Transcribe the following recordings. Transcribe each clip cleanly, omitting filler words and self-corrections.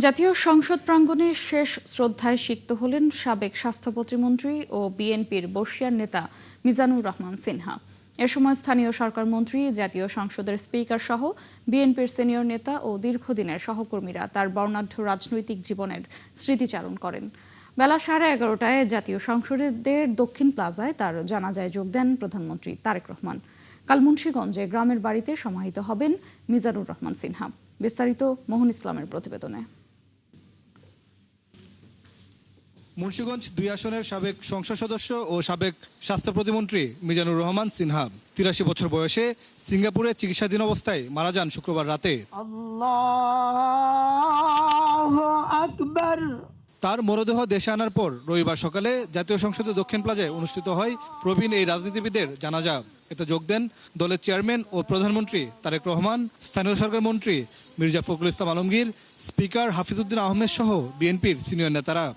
জাতীয় সংসদ প্রাঙ্গণে শেষ শ্রদ্ধায় সিক্ত হলেন সাবেক স্বাস্থ্য প্রতিমন্ত্রী ও বিএনপির বর্ষিয়ান নেতা মিজানুর রহমান সিনহা। এ সময় স্থানীয় সরকার মন্ত্রী, জাতীয় সংসদের স্পিকার সহ বিএনপির সিনিয়র নেতা ও দীর্ঘদিনের সহকর্মীরা তার বর্ণাঢ্য রাজনৈতিক জীবনের স্মৃতিচারণ করেন। বেলা 11:30টায় জাতীয় সংসদের দক্ষিণ প্লাজায় তার জানাজায় যোগ দেন প্রধানমন্ত্রী তারেক রহমান। কাল মুন্সিগঞ্জে গ্রামের বাড়িতে সমাহিত হবেন মিজানুর রহমান সিনহা। বিস্তারিত মোহন ইসলামের প্রতিবেদনে। মুন্সিগঞ্জ 2 আসনের সাবেক সংসদ সদস্য ও সাবেক স্বাস্থ্য প্রতিমন্ত্রী মিজানুর রহমান সিনহা 83 বছর বয়সে সিঙ্গাপুরে চিকিৎসাধীন অবস্থায় মারা যান শুক্রবার রাতে। আল্লাহু আকবার। তার মরদেহ দেশে আনার পর রবিবার সকালে জাতীয় সংসদের দক্ষিণ প্লাজায় অনুষ্ঠিত হয় প্রবীণ এই রাজনীতিবিদের জানাজা। এতে যোগ দেন দলের চেয়ারম্যান ও প্রধানমন্ত্রী তারেক রহমান, স্থানীয় সরকার মন্ত্রী মির্জা ফখরুল ইসলাম আলমগীর, স্পিকার হাফিজউদ্দিন আহমেদ সহ বিএনপির সিনিয়র নেতারা।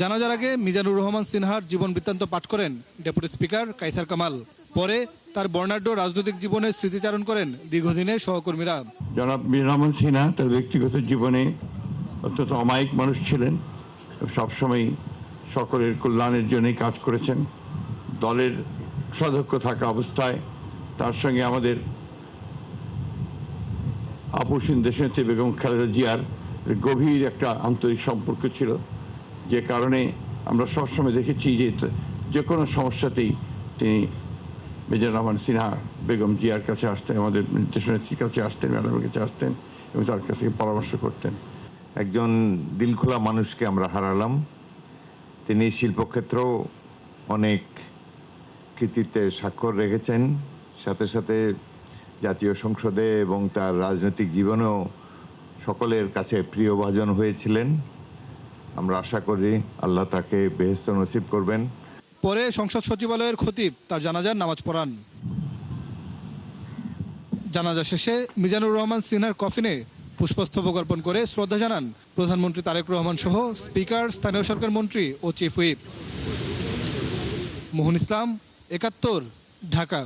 জানাজার আগে মিজানুর রহমান সিনহার জীবন বৃত্তান্ত পাঠ করেন ডেপুটি স্পিকার কায়সার কামাল। পরে তার বর্ণাঢ্য রাজনৈতিক জীবনের স্মৃতিচারণ করেন দীর্ঘদিনের সহকর্মীরা। জনাব মিজানুর রহমান সিনহা তার ব্যক্তিগত জীবনে অত্যন্ত অমায়িক মানুষ ছিলেন। সবসময় সকলের কল্যাণের জন্যই কাজ করেছেন। দলের সদস্য থাকা অবস্থায় তার সঙ্গে আমাদের আপুসিন দেশনেত্রী বেগম খালেদা জিয়ার গভীর একটা আন্তরিক সম্পর্ক ছিল, যে কারণে আমরা সবসময় দেখেছি যে কোনো সমস্যাতেই তিনি মিজানুর রহমান সিনহা বেগম জিয়ার কাছে আসতেন, আমাদের দেশনেত্রীর কাছে আসতেন, ম্যাডামের কাছে আসতেন এবং তার কাছ থেকে পরামর্শ করতেন। একজন দিলখোলা মানুষকে আমরা হারালাম। তিনি শিল্পক্ষেত্রেও অনেক কৃতিত্বের স্বাক্ষর রেখেছেন, সাথে সাথে জাতীয় সংসদে এবং তার রাজনৈতিক জীবনেও সকলের কাছে প্রিয়ভাজন হয়েছিলেন। আমরা আশা করি আল্লাহ তাকে বেহেশত নসিব করবেন। পরে সংসদ সচিবালয়ের খতিব তার জানাজার নামাজ পড়ান। জানাজা শেষে মিজানুর রহমান সিনহার কফিনে পুষ্পস্তবক অর্পণ করে শ্রদ্ধা জানান প্রধানমন্ত্রী তারেক রহমান সহ স্পিকার, স্থানীয় সরকার মন্ত্রী ও চিফ হুইপ। মোহন ইসলাম, 71, ঢাকা।